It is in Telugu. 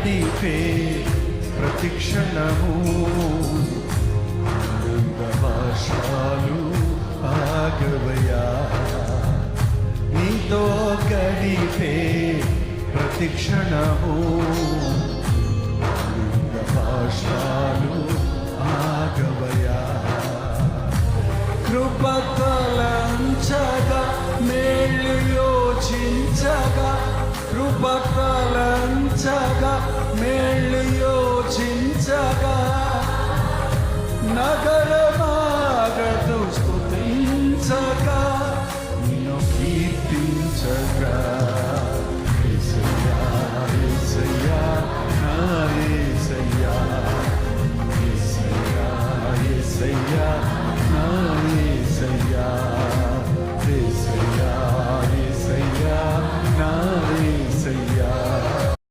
గడిపే ప్రతిక్షణము ఆనందవర్షాలు ఆగవయా, నీతో గడిపే ప్రతిక్షణము ఆనందవర్షాలు ఆగవయా. కృపతలంచగా మేలు యోచించగా, కృపతలంచగా మేలు యోచించగా, నగర